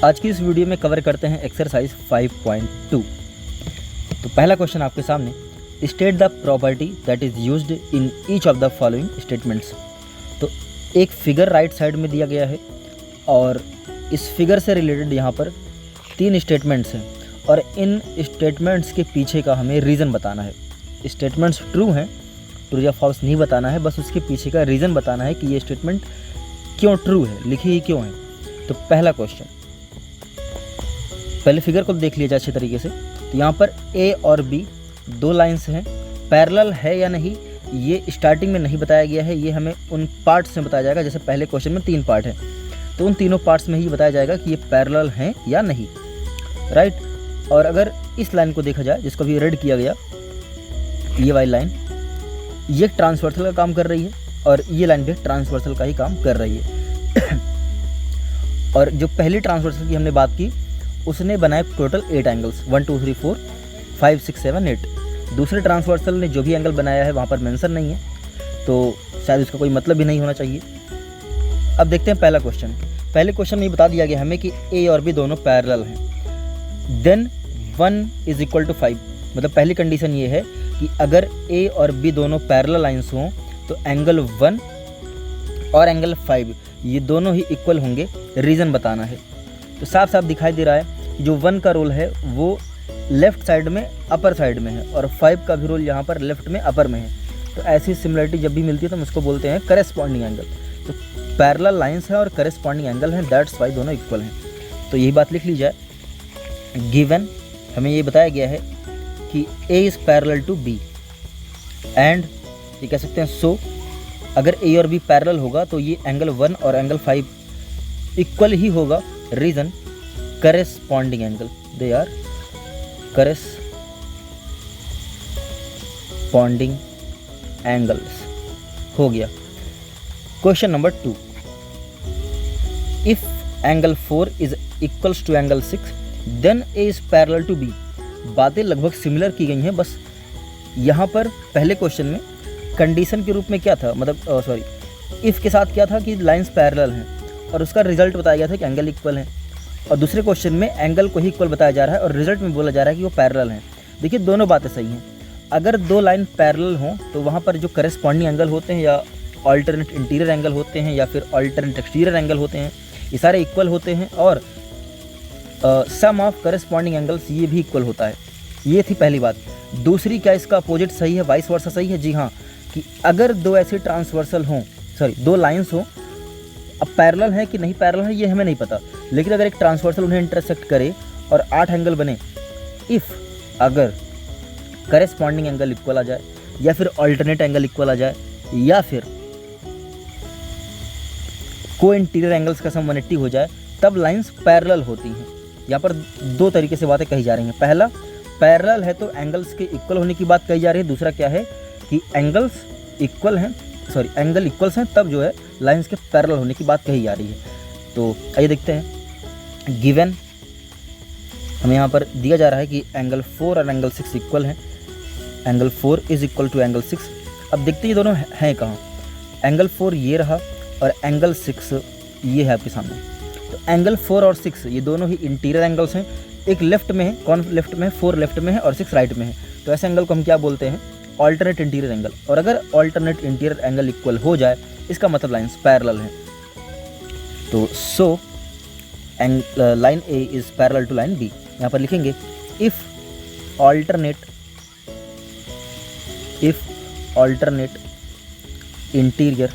आज की इस वीडियो में कवर करते हैं एक्सरसाइज 5.2। तो पहला क्वेश्चन आपके सामने, state the property that is used in each of the following statements. तो एक फिगर राइट साइड में दिया गया है और इस फिगर से रिलेटेड यहाँ पर 3 स्टेटमेंट्स हैं और इन स्टेटमेंट्स के पीछे का हमें रीज़न बताना है। स्टेटमेंट्स ट्रू हैं, ट्रू या फॉल्स नहीं बताना है, बस उसके पीछे का रीज़न बताना है कि ये स्टेटमेंट क्यों ट्रू है, लिखी ही क्यों है। तो पहला क्वेश्चन, पहले फिगर को देख लिया जाए अच्छे तरीके से। तो यहाँ पर ए और बी 2 लाइंस हैं, पैरेलल है या नहीं ये स्टार्टिंग में नहीं बताया गया है, ये हमें उन पार्ट्स में बताया जाएगा। जैसे पहले क्वेश्चन में 3 पार्ट हैं तो उन तीनों पार्ट्स में ही बताया जाएगा कि ये पैरेलल हैं या नहीं, राइट। और अगर इस लाइन को देखा जाए जिसको अभी रेड किया गया, ये वाली लाइन, ये ट्रांसवर्सल का काम कर रही है और ये लाइन भी ट्रांसवर्सल का ही काम कर रही है। और जो पहली ट्रांसवर्सल की हमने बात की उसने बनाए टोटल 8 एंगल्स, 1 2 3 4 5 6 7 8। दूसरे ट्रांसवर्सल ने जो भी एंगल बनाया है वहाँ पर मेंशन नहीं है, तो शायद उसका कोई मतलब भी नहीं होना चाहिए। अब देखते हैं पहला क्वेश्चन। पहले क्वेश्चन में ये बता दिया गया हमें कि ए और बी दोनों पैरेलल हैं, देन 1 = 5। मतलब पहली कंडीशन ये है कि अगर ए और बी दोनों पैरेलल लाइंस हों तो एंगल 1 और एंगल 5 ये दोनों ही इक्वल होंगे। रीज़न बताना है। तो साफ साफ दिखाई दे रहा है कि जो 1 का रोल है वो लेफ़्ट साइड में अपर साइड में है और 5 का भी रोल यहाँ पर लेफ़्ट में अपर में है। तो ऐसी सिमिलरिटी जब भी मिलती है तो हम उसको बोलते हैं करेस्पॉन्डिंग एंगल। तो पैरेलल लाइंस है और करेस्पॉन्डिंग एंगल है, दैट्स वाई दोनों इक्वल हैं। तो यही बात लिख ली जाए। गिवन हमें ये बताया गया है कि A is parallel to B and ये कह सकते हैं सो अगर ए और बी पैरेलल होगा तो ये एंगल 1 और एंगल 5 इक्वल ही होगा। Reason corresponding angle, they are corresponding angles हो गया। Question number 2, if angle 4 is equals to angle 6 then A is parallel to B. बातें लगभग सिमिलर की गई हैं, बस यहाँ पर पहले क्वेश्चन में कंडीशन के रूप में क्या था, मतलब इफ़ के साथ क्या था कि लाइंस पैरेलल हैं और उसका रिजल्ट बताया गया था कि एंगल इक्वल है। और दूसरे क्वेश्चन में एंगल को ही इक्वल बताया जा रहा है और रिजल्ट में बोला जा रहा है कि वो पैरेलल हैं। देखिए दोनों बातें सही हैं। अगर 2 लाइन पैरेलल हों तो वहाँ पर जो करेस्पॉन्डिंग एंगल होते हैं या अल्टरनेट इंटीरियर एंगल होते हैं या फिर अल्टरनेट एक्सटीरियर एंगल होते हैं, ये सारे इक्वल होते हैं और सम ऑफ करेस्पॉन्डिंग एंगल्स ये भी इक्वल होता है। ये थी पहली बात। दूसरी, क्या इसका अपोजिट सही है, वाइस वर्सा सही है? जी हाँ, कि अगर 2 ऐसे ट्रांसवर्सल हों, 2 लाइंस हों, अब पैरेलल है कि नहीं पैरेलल है ये हमें नहीं पता, लेकिन अगर एक ट्रांसवर्सल उन्हें इंटरसेक्ट करे और 8 एंगल बने, इफ़ अगर करेस्पॉन्डिंग एंगल इक्वल आ जाए या फिर अल्टरनेट एंगल इक्वल आ जाए या फिर को इंटीरियर एंगल्स का सम 180 हो जाए, तब लाइंस पैरेलल होती हैं। यहाँ पर 2 तरीके से बातें कही जा रही हैं। पहला, पैरेलल है तो एंगल्स के इक्वल होने की बात कही जा रही है। दूसरा क्या है कि एंगल इक्वल्स हैं तब जो है लाइंस के पैरेलल होने की बात कही जा रही है। तो आइए देखते हैं। गिवन हमें यहाँ पर दिया जा रहा है कि एंगल 4 और एंगल 6 इक्वल हैं। Angle 4 is equal to angle 6। अब देखते हैं ये दोनों हैं कहाँ। एंगल 4 ये रहा और एंगल 6 ये है आपके सामने। तो एंगल 4 और 6 ये दोनों ही इंटीरियर एंगल्स हैं। एक लेफ्ट में है, कौन लेफ्ट में है? 4 लेफ्ट में है और 6 राइट में है। तो ऐसे एंगल को हम क्या बोलते हैं? Alternate interior angle. और अगर अल्टरनेट इंटीरियर एंगल इक्वल हो जाए इसका मतलब लाइंस पैरेलल हैं। तो so line A is parallel to line B. यहाँ पर लिखेंगे if alternate interior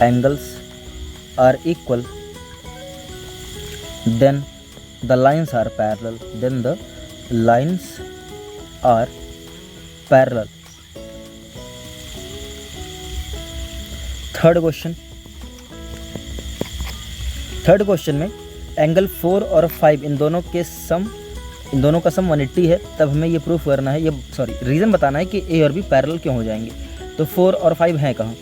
angles are equal then the lines are parallel। Third question में एंगल 4 और 5 इन दोनों का सम 180 है, तब हमें ये प्रूफ करना है, रीज़न बताना है कि ए और बी पैरेलल क्यों हो जाएंगे। तो 4 और 5 हैं कहाँ?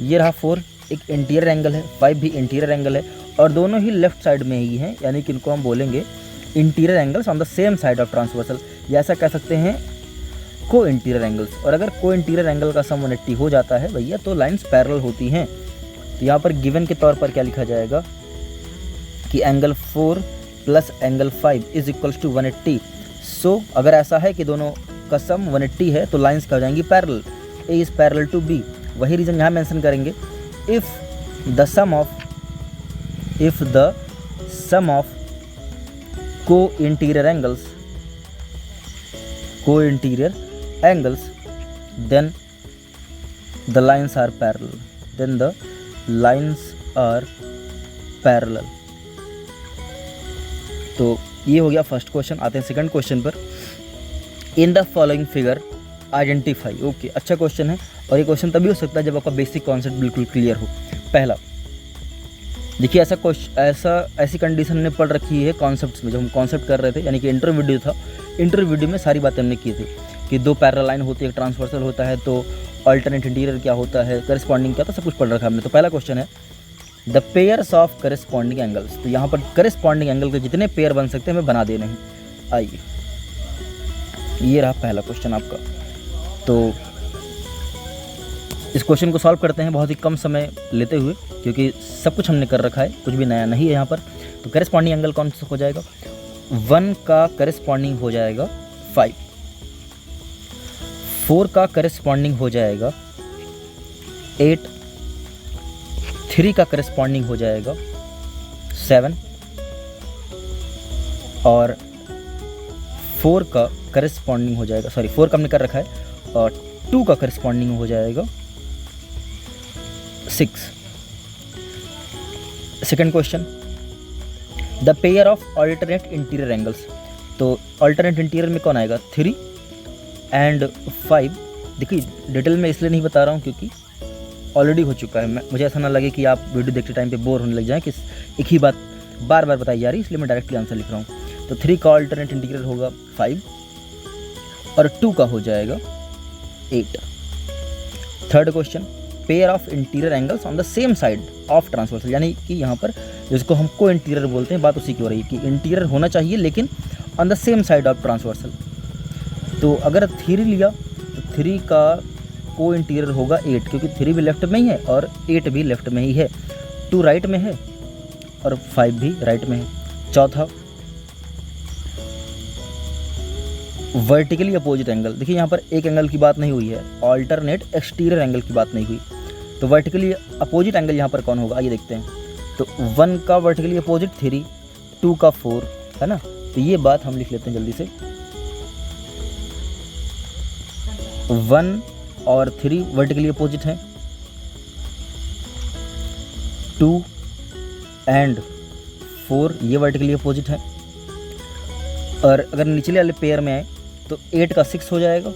ये रहा 4 एक इंटीरियर एंगल है, 5 भी इंटीरियर एंगल है और दोनों ही लेफ्ट साइड में ही हैं, यानी कि इनको हम बोलेंगे interior angles on the same side of transversal, या ऐसा कह सकते हैं को इंटीरियर एंगल्स। और अगर को इंटीरियर एंगल का सम 180 हो जाता है भैया तो लाइंस पैरेलल होती हैं। तो यहाँ पर गिवन के तौर पर क्या लिखा जाएगा कि angle 4 plus angle 5 is equals to 180। So अगर ऐसा है कि दोनों का सम 180 है तो लाइंस क्या हो जाएंगी, parallel. A is parallel to B, वही रीजन यहाँ मेंशन करेंगे। इफ द सम ऑफ को interior angles then the lines are parallel। तो ये हो गया फर्स्ट क्वेश्चन। आते हैं सेकंड क्वेश्चन पर। In the following figure identify. Okay, अच्छा क्वेश्चन है और ये क्वेश्चन तभी हो सकता है जब आपका बेसिक कॉन्सेप्ट बिल्कुल क्लियर हो। पहला देखिए, ऐसी कंडीशन हमने पढ़ रखी है कॉन्सेप्ट्स में, जब हम कॉन्सेप्ट कर रहे थे, यानी कि इंटरव्यू था। इंटरव्यू में सारी बातें हमने की थी कि दो पैरेलल लाइन होती है, एक ट्रांसवर्सल होता है, तो अल्टरनेट इंटीरियर क्या होता है, करस्पॉन्डिंग क्या था, सब कुछ पढ़ रखा हमने। तो पहला क्वेश्चन है the pairs of corresponding angles. तो यहाँ पर करस्पॉन्डिंग एंगल के जितने पेयर बन सकते हैं हमें बना देने हैं। आइए, ये रहा पहला क्वेश्चन आपका। तो इस क्वेश्चन को सॉल्व करते हैं बहुत ही कम समय लेते हुए, क्योंकि सब कुछ हमने कर रखा है, कुछ भी नया नहीं है यहाँ पर। तो करस्पॉन्डिंग एंगल कौन सा हो जाएगा, 1 का करस्पॉन्डिंग हो जाएगा 5, 4 का करस्पॉन्डिंग हो जाएगा 8, 3 का करस्पॉन्डिंग हो जाएगा 7 और 4 का करस्पॉन्डिंग हो जाएगा, 4 का हमने कर रखा है, और 2 का करस्पॉन्डिंग हो जाएगा 6। Second question, the pair of alternate interior angles. तो अल्टरनेट इंटीरियर में कौन आएगा, 3 एंड 5। देखिए, डिटेल में इसलिए नहीं बता रहा हूँ क्योंकि ऑलरेडी हो चुका है। मुझे ऐसा ना लगे कि आप वीडियो देखते टाइम पे बोर होने लग जाएं कि एक ही बात बार बार बताई जा रही है, इसलिए मैं डायरेक्टली आंसर लिख रहा हूँ। तो 3 का अल्टरनेट इंटीरियर होगा 5 और 2 का हो जाएगा 8। Third question, pair of interior angles on the same side of transversal. यानी कि यहाँ पर जिसको हम को इंटीरियर बोलते हैं, बात उसी की हो रही है कि इंटीरियर होना चाहिए लेकिन on the same side of transversal. तो अगर 3 लिया तो 3 का को इंटीरियर होगा 8, क्योंकि 3 भी लेफ्ट में ही है और 8 भी लेफ्ट में ही है, 2 राइट में है और 5 भी राइट में है। चौथा, वर्टिकली अपोजिट एंगल। देखिए, यहाँ पर एक एंगल की बात नहीं हुई है, अल्टरनेट एक्सटीरियर एंगल की बात नहीं हुई। तो वर्टिकली अपोजिट एंगल यहाँ पर कौन होगा, आइए देखते हैं। तो 1 का वर्टिकली अपोजिट 3, 2 का 4, है ना। तो ये बात हम लिख लेते हैं जल्दी से। 1 और 3 वर्टिकली अपोजिट हैं, 2 एंड 4 ये वर्टिकली अपोजिट हैं। और अगर निचले वाले पेयर में आए तो 8 का 6 हो जाएगा,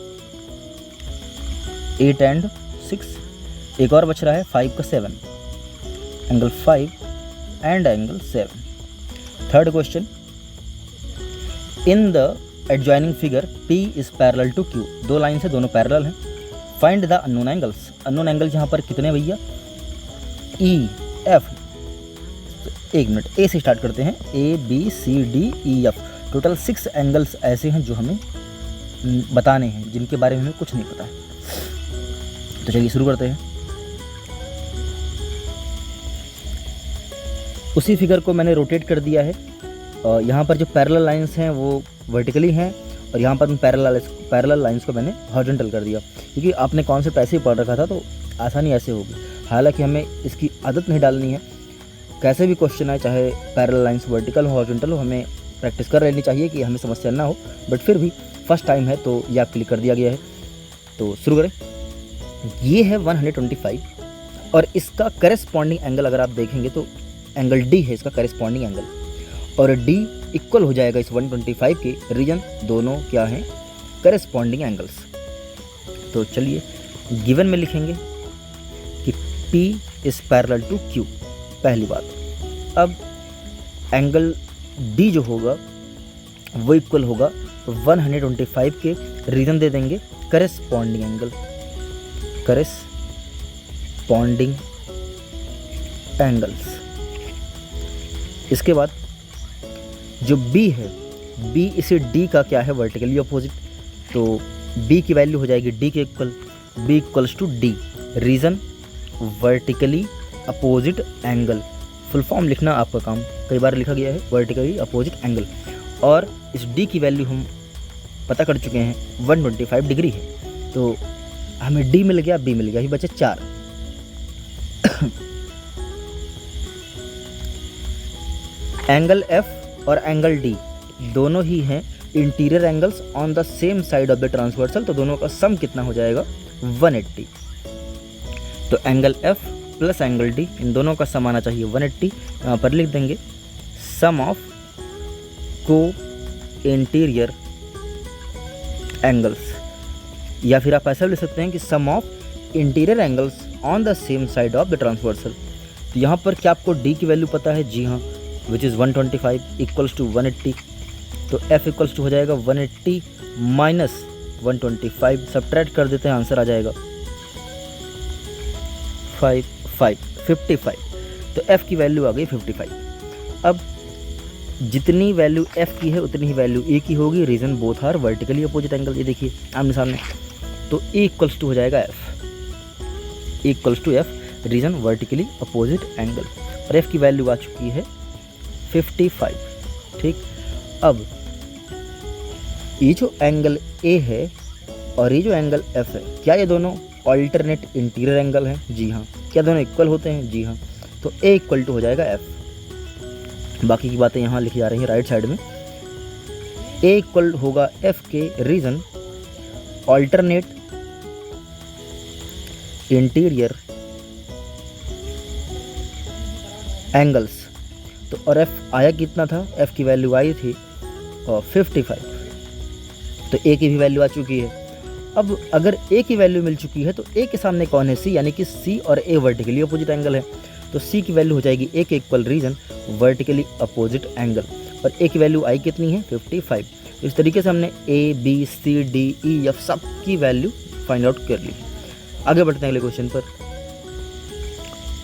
8 एंड 6। एक और बच रहा है 5 का 7, angle 5 and angle 7। Third question, in the adjoining figure P is parallel to Q। 2 line से दोनों पैरेलल हैं। Find the unknown angles. Unknown angle यहाँ पर कितने भैया, E F। एक मिनट, A से स्टार्ट करते हैं, A B C D E F। Total 6 angles ऐसे हैं जो हमें बताने हैं, जिनके बारे में हमें कुछ नहीं पता है। तो चलिए शुरू करते हैं। उसी फिगर को मैंने रोटेट कर दिया है। यहाँ पर जो पैरेलल लाइंस हैं वो वर्टिकली हैं और यहाँ पर पैरेलल लाइंस को मैंने हॉरिजॉन्टल कर दिया, क्योंकि आपने कॉन्सेप्ट ऐसे ही पढ़ रखा था तो आसानी ऐसे होगी। हालांकि हमें इसकी आदत नहीं डालनी है, कैसे भी क्वेश्चन आए, चाहे पैरेलल लाइंस वर्टिकल हो हॉरिजॉन्टल हो, हमें प्रैक्टिस कर लेनी चाहिए कि हमें समस्या ना हो। बट फिर भी फर्स्ट टाइम है तो ये आपके लिए कर दिया गया है। तो शुरू करें। ये है 125 और इसका करेस्पॉन्डिंग एंगल अगर आप देखेंगे तो एंगल D है इसका करेस्पॉन्डिंग एंगल, और D इक्वल हो जाएगा इस 125 के। रीजन दोनों क्या हैं, करेस्पॉन्डिंग एंगल्स। तो चलिए गिवन में लिखेंगे कि P is parallel to Q, पहली बात। अब एंगल D जो होगा वो इक्वल होगा 125 के। रीजन दे देंगे करेस्पॉन्डिंग एंगल, करेस्पॉन्डिंग एंगल्स। इसके बाद जो B है, B इसे D का क्या है, वर्टिकली अपोजिट। तो B की वैल्यू हो जाएगी D के इक्वल, B equals to D। Reason vertically opposite angle, full form लिखना आपका काम, कई बार लिखा गया है वर्टिकली अपोजिट एंगल। और इस डी की वैल्यू हम पता कर चुके हैं 125 डिग्री है, तो हमें डी मिल गया, बी मिल गया, अभी बचे 4। एंगल एफ और एंगल डी दोनों ही हैं interior angles on the same side of the transversal, तो दोनों का सम कितना हो जाएगा 180। तो angle F plus angle D, इन दोनों का सम आना चाहिए 180। यहाँ पर लिख देंगे सम ऑफ को इंटीरियर एंगल्स, या फिर आप ऐसा लिख सकते हैं कि sum of interior angles on the same side of the transversal. तो यहाँ पर क्या आपको डी की वैल्यू पता है? जी हाँ, विच इज़ 125 इक्वल्स टू 180। तो एफ इक्वल्स टू हो जाएगा 180 माइनस 125, सब्ट्रैक्ट कर देते हैं, आंसर आ जाएगा 55। तो एफ की वैल्यू आ गई 55। अब जितनी वैल्यू एफ की है उतनी ही वैल्यू ए की होगी, reason both are vertically opposite angle. ये देखिए आमने सामने, तो ए इक्वल्स टू हो जाएगा F, A equals to F, reason vertically opposite angle, और एफ की वैल्यू आ चुकी है 55। ठीक, अब ये जो एंगल ए है और ये जो एंगल एफ है, क्या ये दोनों ऑल्टरनेट इंटीरियर एंगल हैं? जी हाँ। क्या दोनों इक्वल होते हैं? जी हाँ। तो ए इक्वल टू हो जाएगा एफ। बाकी की बातें यहाँ लिखी जा रही हैं राइट साइड में। ए इक्वल होगा एफ के, रीजन ऑल्टरनेट इंटीरियर एंगल्स। तो और एफ आया कितना था? एफ की वैल्यू आई थी 55, तो ए की भी वैल्यू आ चुकी है। अब अगर ए की वैल्यू मिल चुकी है तो ए के सामने कौन है? सी, यानी कि सी और ए वर्टिकली अपोजिट एंगल है, तो सी की वैल्यू हो जाएगी ए के इक्वल, रीजन वर्टिकली अपोजिट एंगल, और ए की वैल्यू आई कितनी है? 55। इस तरीके से हमने A B C D E F सब की वैल्यू फाइंड आउट कर ली। आगे बढ़ते हैं अगले क्वेश्चन पर।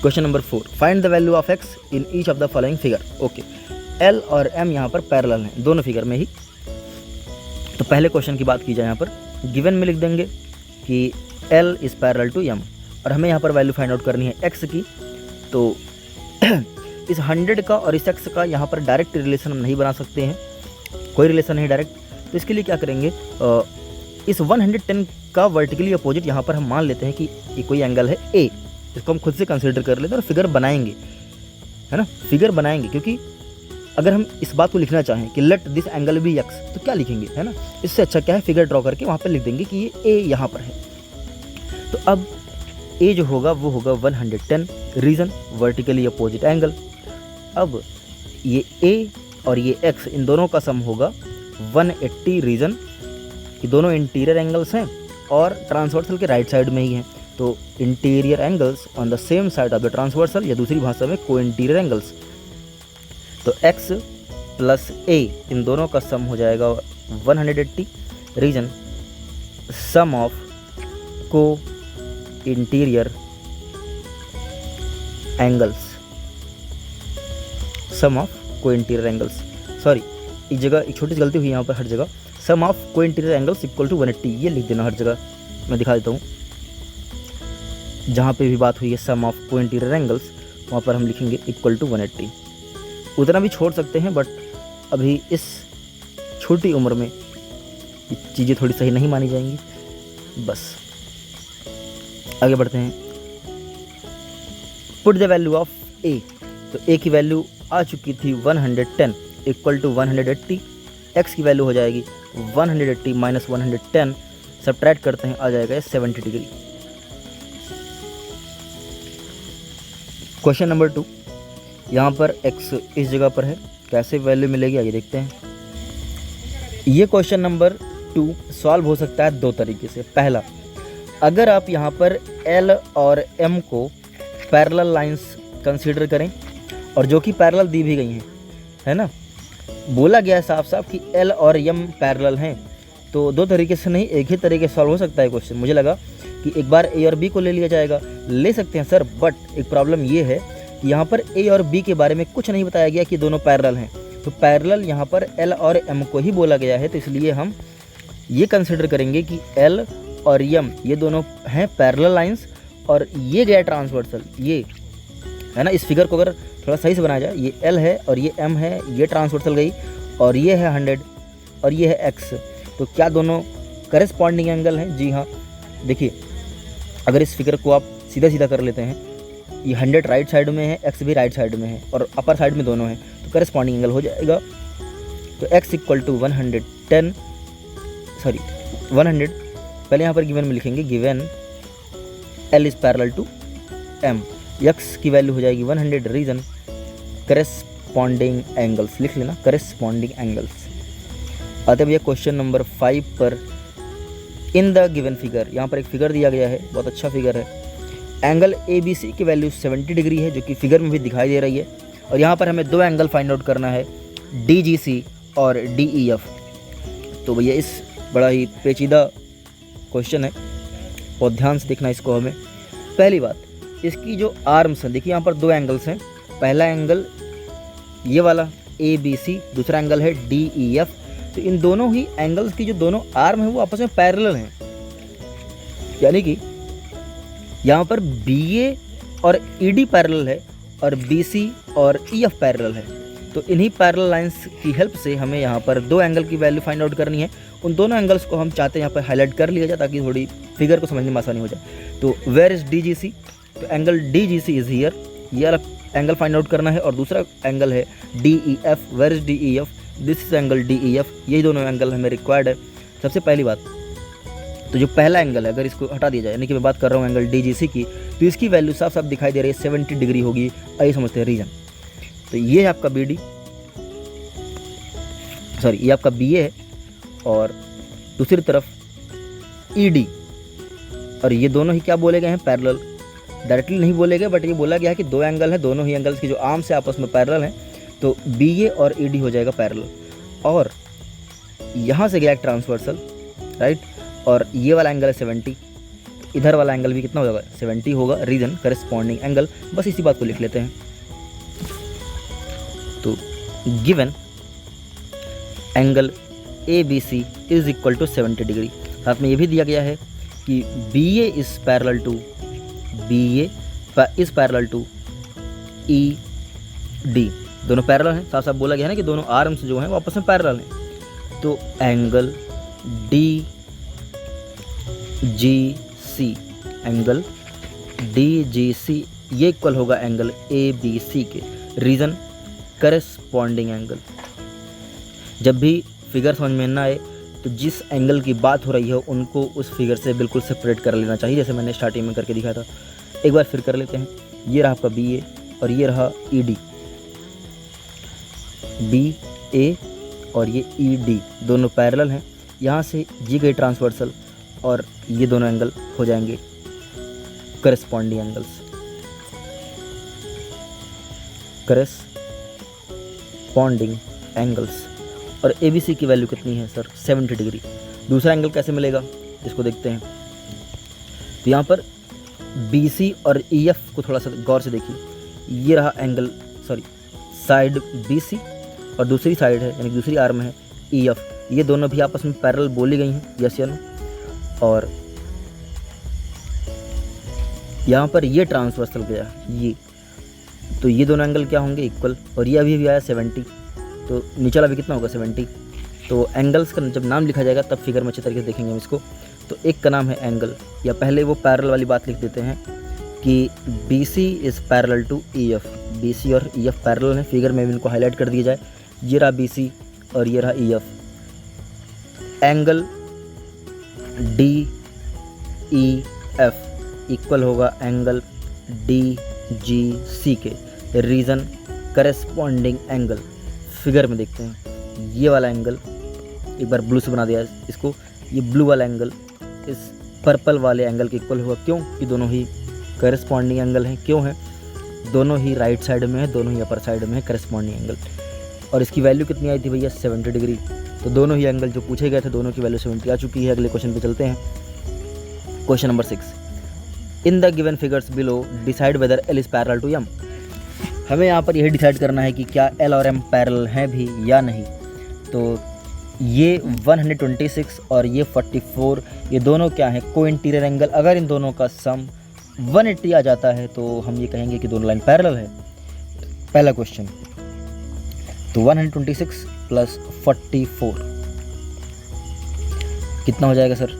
Question number 4, find the value of x in each of the following figure. Okay, L और एम यहाँ पर पैरेलल हैं दोनों फिगर में ही। तो पहले क्वेश्चन की बात की जाए, यहाँ पर गिवन में लिख देंगे कि L is parallel to M, और हमें यहाँ पर वैल्यू फाइंड आउट करनी है एक्स की। तो इस 100 का और इस एक्स का यहाँ पर डायरेक्ट रिलेशन हम नहीं बना सकते हैं, कोई रिलेशन नहीं डायरेक्ट। तो इसके लिए क्या करेंगे, इस 110 का वर्टिकली अपोजिट यहाँ पर हम मान लेते हैं कि ये कोई एंगल है ए, इसको हम खुद से कंसिडर कर लेते हैं और फिगर बनाएंगे, है ना, फिगर बनाएंगे। क्योंकि अगर हम इस बात को लिखना चाहें कि let this angle be x, तो क्या लिखेंगे, है ना, इससे अच्छा क्या है फिगर ड्रॉ करके वहाँ पर लिख देंगे कि ये ए यहाँ पर है। तो अब ए जो होगा वो होगा 110, रीजन वर्टिकली अपोजिट एंगल। अब ये ए और ये एक्स, इन दोनों का सम होगा 180, रीजन ये दोनों इंटीरियर एंगल्स हैं और ट्रांसवर्सल के राइट साइड में ही हैं। तो interior angles on the same side of the transversal, या दूसरी भाषा में को इंटीरियर एंगल्स। तो x प्लस a, इन दोनों का सम हो जाएगा 180, रीजन सम ऑफ को इंटीरियर एंगल्स, सम ऑफ को इंटीरियर एंगल्स, सॉरी इस जगह एक छोटी सी गलती हुई यहाँ पर, हर जगह सम ऑफ को इंटीरियर एंगल्स इक्वल टू 180, ये लिख देना हर जगह। मैं दिखा देता हूँ, जहाँ पे भी बात हुई है सम ऑफ को इंटीरियर एंगल्स, वहाँ पर हम लिखेंगे इक्वल टू 180। उतना भी छोड़ सकते हैं, बट अभी इस छोटी उम्र में ये चीज़ें थोड़ी सही नहीं मानी जाएंगी, बस। आगे बढ़ते हैं, पुट द वैल्यू ऑफ ए। तो ए की वैल्यू आ चुकी थी 110 इक्वल टू 180, एक्स की वैल्यू हो जाएगी 180 माइनस 110, सब्ट्रैक्ट करते हैं, आ जाएगा 70 डिग्री। क्वेश्चन नंबर 2, यहाँ पर x इस जगह पर है, कैसे वैल्यू मिलेगी आगे देखते हैं। ये क्वेश्चन नंबर 2 सॉल्व हो सकता है 2 तरीके से। पहला, अगर आप यहाँ पर L और M को पैरेलल लाइंस कंसीडर करें, और जो कि पैरेलल दी भी गई हैं, है ना, बोला गया है साफ साफ कि L और M पैरेलल हैं, तो 2 तरीके से नहीं, एक ही तरीके से सॉल्व हो सकता है क्वेश्चन। मुझे लगा कि एक बार A और B को ले लिया जाएगा, ले सकते हैं सर, बट एक प्रॉब्लम ये है कि यहाँ पर A और B के बारे में कुछ नहीं बताया गया कि दोनों पैरेलल हैं। तो पैरेलल यहाँ पर L और M को ही बोला गया है, तो इसलिए हम ये कंसिडर करेंगे कि L और M ये दोनों हैं पैरेलल लाइंस, और ये गया ट्रांसवर्सल, ये है ना। इस फिगर को अगर थोड़ा सही से बनाया जाए, ये L है और ये M है, ये ट्रांसवर्सल गई और ये है 100 और ये है X, तो क्या दोनों करेस्पॉन्डिंग एंगल हैं? जी हाँ। देखिए अगर इस फिगर को आप सीधा सीधा कर लेते हैं, ये 100 राइट साइड में है, X भी राइट साइड में है और अपर साइड में दोनों हैं, तो करेस्पॉन्डिंग एंगल हो जाएगा। तो X इक्वल टू 100, पहले यहाँ पर गिवन में लिखेंगे given L is parallel to M, X की वैल्यू हो जाएगी 100, रीजन करेस्पॉन्डिंग एंगल्स, लिख लेना करेस्पॉन्डिंग एंगल्स। आते भैया क्वेश्चन नंबर 5 पर। इन द गिवन फिगर, यहाँ पर एक फिगर दिया गया है, बहुत अच्छा फिगर है। एंगल ABC की वैल्यू 70 डिग्री है, जो कि फिगर में भी दिखाई दे रही है, और यहाँ पर हमें दो एंगल फाइंड आउट करना है, DGC और DEF। तो भैया इस बड़ा ही पेचीदा क्वेश्चन है, बहुत ध्यान से देखना इसको हमें। पहली बात, इसकी जो आर्म्स हैं, देखिए यहाँ पर दो एंगल्स हैं, पहला एंगल ये वाला ABC, दूसरा एंगल है DEF। तो इन दोनों ही एंगल्स की जो दोनों आर्म हैं वो आपस में पैरेलल हैं, यानी कि यहाँ पर BA और ED पैरेलल है और BC और EF पैरेलल है। तो इन्हीं पैरेलल लाइंस की हेल्प से हमें यहाँ पर दो एंगल की वैल्यू फाइंड आउट करनी है। उन दोनों एंगल्स को हम चाहते हैं यहाँ पर हाईलाइट कर लिया जाए ताकि थोड़ी फिगर को समझने में आसानी हो जाए। तो वेयर इज DGC? तो एंगल DGC इज हियर, ये वाला एंगल फाइंड आउट करना है, और दूसरा एंगल है DEF। Where is DEF? This is angle DEF। यही दोनों एंगल हमें रिक्वायर्ड है। सबसे पहली बात, तो जो पहला एंगल है अगर इसको हटा दिया जाए, यानी कि मैं बात कर रहा हूँ एंगल DGC की, तो इसकी वैल्यू साफ साफ दिखाई दे रही है 70 डिग्री होगी। आइए समझते हैं रीजन। तो ये है आपका ये आपका BA है और दूसरी तरफ ED, और ये दोनों ही क्या बोले गए हैं? पैरेलल। डायरेक्टली नहीं बोले गए, बट ये बोला गया है कि दो एंगल हैं, दोनों ही एंगल्स की जो आर्म्स है आपस में पैरेलल हैं, तो BA और ED हो जाएगा पैरेलल। और यहाँ से गया एक ट्रांसवर्सल, राइट, और ये वाला एंगल है 70, इधर वाला एंगल भी कितना हो जाएगा? 70 होगा, रीजन करेस्पॉन्डिंग एंगल। बस इसी बात को लिख लेते हैं। तो given angle ABC is equal to 70 degree. साथ में ये भी दिया गया है कि BA is parallel to ED, दोनों पैरेलल हैं। साफ साफ बोला गया है ना कि दोनों आर्म्स जो हैं वो आपस में पैरेलल हैं। तो एंगल DGC ये इक्वल होगा एंगल ABC के, रीज़न करेस्पॉन्डिंग एंगल। जब भी फिगर समझ में ना आए तो जिस एंगल की बात हो रही है उनको उस फिगर से बिल्कुल सेपरेट कर लेना चाहिए, जैसे मैंने स्टार्टिंग में करके दिखाया था। एक बार फिर कर लेते हैं। ये रहा आपका BA और ये रहा ED, BA और ये ED दोनों पैरेलल हैं। यहाँ से ये गई ट्रांसवर्सल और ये दोनों एंगल हो जाएंगे करेस्पॉन्डिंग एंगल्स। और ABC की वैल्यू कितनी है सर? 70 डिग्री। दूसरा एंगल कैसे मिलेगा इसको देखते हैं। तो यहाँ पर BC और EF को थोड़ा सा गौर से देखिए। ये रहा एंगल साइड BC और दूसरी साइड है, यानी दूसरी आर्म है EF। ये दोनों भी आपस में पैरेलल बोली गई हैं, यस या नो। और यहाँ पर ये ट्रांसवर्सल गया ये, तो ये दोनों एंगल क्या होंगे? इक्वल। और ये अभी आया 70, तो नीचे वाला भी कितना होगा? 70। तो एंगल्स का जब नाम लिखा जाएगा तब फिगर में अच्छे तरीके से देखेंगे हम इसको। तो एक का नाम है एंगल, या पहले वो पैरेलल वाली बात लिख देते हैं कि BC is parallel to EF। BC और EF पैरेलल हैं, फिगर में भी इनको हाईलाइट कर दिया जाए। ये रहा BC और ये रहा EF। एंगल DEF इक्वल होगा एंगल DGC के, रीज़न करेस्पॉन्डिंग एंगल। फिगर में देखते हैं, ये वाला एंगल एक बार ब्लू से बना दिया इसको, ये ब्लू वाला एंगल इस पर्पल वाले एंगल के इक्वल होगा। क्यों? कि दोनों ही करेस्पॉन्डिंग एंगल हैं। क्यों है? दोनों ही राइट साइड में है, दोनों ही अपर साइड में है करेस्पॉन्डिंग एंगल। और इसकी वैल्यू कितनी आई थी भैया? 70 डिग्री। तो दोनों ही एंगल जो पूछे गए थे दोनों की वैल्यू 70 आ चुकी है। अगले क्वेश्चन पे चलते हैं। Question number 6, in the given figures below decide whether L is parallel to M। हमें यहाँ पर यही डिसाइड करना है कि क्या L और M पैरेलल हैं भी या नहीं। तो ये 126 और ये 44, ये दोनों क्या हैं? को इंटीरियर एंगल। अगर इन दोनों का सम 180 आ जाता है तो हम ये कहेंगे कि दोनों लाइन पैरेलल है। पहला क्वेश्चन, तो 126 प्लस 44 कितना हो जाएगा सर?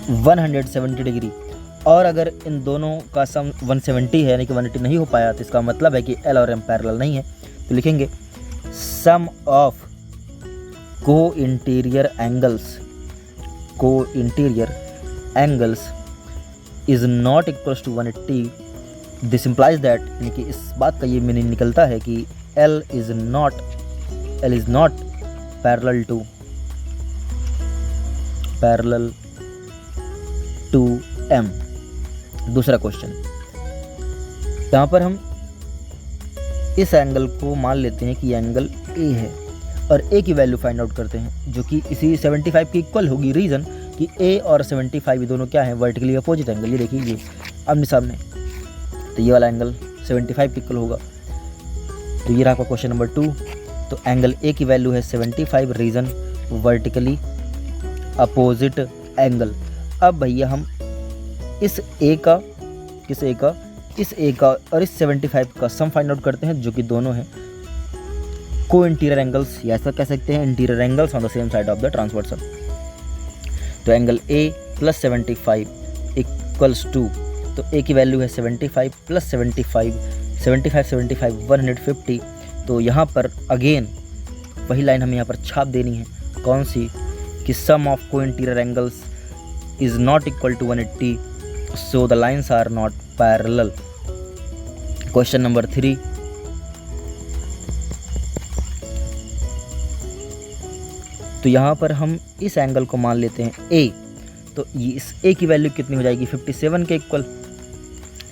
170 डिग्री। और अगर इन दोनों का सम 170 है यानी कि 180 नहीं हो पाया तो इसका मतलब है कि एल और एम पैरेलल नहीं है। तो लिखेंगे सम ऑफ को interior angles is not equals to 180। This implies that, यानी कि इस बात का ये मीनिंग निकलता है कि L is not parallel to M। दूसरा क्वेश्चन, यहाँ पर हम इस एंगल को मान लेते हैं कि एंगल A है और A की वैल्यू फाइंड आउट करते हैं जो कि इसी 75 की इक्वल होगी। रीज़न कि A और 75 दोनों क्या हैं? Vertically opposite angle. ये देखिए, ये आमने सामने, तो ये वाला एंगल 75 की इक्वल होगा। तो ये रहा आपका क्वेश्चन नंबर 2। तो एंगल A की वैल्यू है 75, रीज़न वर्टिकली अपोजिट एंगल। अब भैया हम इस A का और इस 75 का सम फाइंड आउट करते हैं जो कि दोनों हैं को इंटीरियर एंगल्स, या ऐसा कह सकते हैं interior angles on the same side of the transversal. तो angle A plus 75 equals to, तो A की वैल्यू है 75 प्लस 75 150। तो यहाँ पर अगेन वही लाइन हमें यहाँ पर छाप देनी है। कौन सी? कि सम ऑफ को interior angles is not equal to 180, so the lines are not parallel. Question number 3, तो यहाँ पर हम इस एंगल को मान लेते हैं A। तो ये इस A की वैल्यू कितनी हो जाएगी? 57 के इक्वल।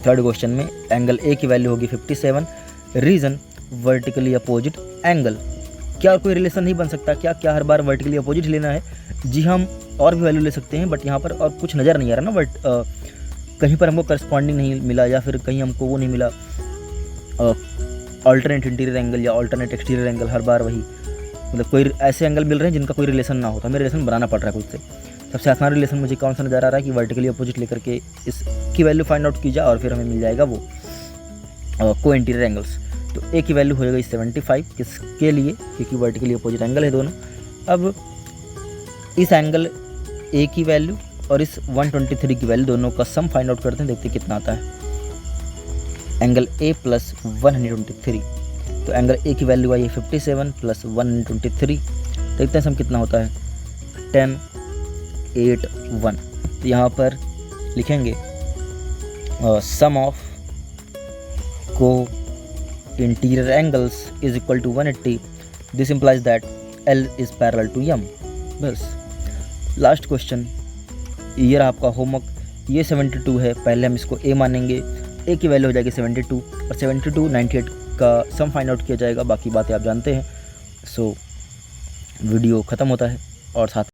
थर्ड क्वेश्चन में एंगल A की वैल्यू होगी 57, रीज़न वर्टिकली अपोजिट एंगल। क्या कोई रिलेशन नहीं बन सकता? क्या हर बार वर्टिकली अपोजिट लेना है? जी, हम और भी वैल्यू ले सकते हैं, बट यहाँ पर और कुछ नज़र नहीं आ रहा ना। बट कहीं पर हमको करस्पॉन्डिंग नहीं मिला, या फिर कहीं हमको वो नहीं मिला अल्टरनेट इंटीरियर एंगल या अल्टरनेट एक्सटीरियर एंगल। हर बार वही, मतलब कोई ऐसे एंगल मिल रहे हैं जिनका कोई रिलेशन ना हो, तो हमें रिलेशन बनाना पड़ रहा है खुद से। सबसे आसान रिलेशन मुझे कौन सा नज़र आ रहा है कि वर्टिकली अपोजिट लेकर के इसकी वैल्यू फाइंड आउट की जाए और फिर हमें मिल जाएगा वो को इंटीरियर एंगल्स। तो A की वैल्यू हो जाएगी 75 किसके लिए? क्योंकि वर्टिकली अपोजिट एंगल है दोनों। अब इस एंगल A की वैल्यू और इस 123 की वैल्यू दोनों का सम फाइंड आउट करते हैं, देखते हैं कितना आता है। एंगल A प्लस 123, तो एंगल A की वैल्यू आई है 57 प्लस 123, देखते हैं सम कितना होता है 1081। तो यहाँ पर लिखेंगे सम ऑफ को interior angles is equal to 180। This implies that L is parallel to M। बस लास्ट क्वेश्चन, ये रहा आपका होमवर्क। ये 72 है, पहले हम इसको A मानेंगे। A की वैल्यू हो जाएगी 72 और 72 98 का सम फाइंड आउट किया जाएगा। बाकी बातें आप जानते हैं। सो वीडियो ख़त्म होता है और साथ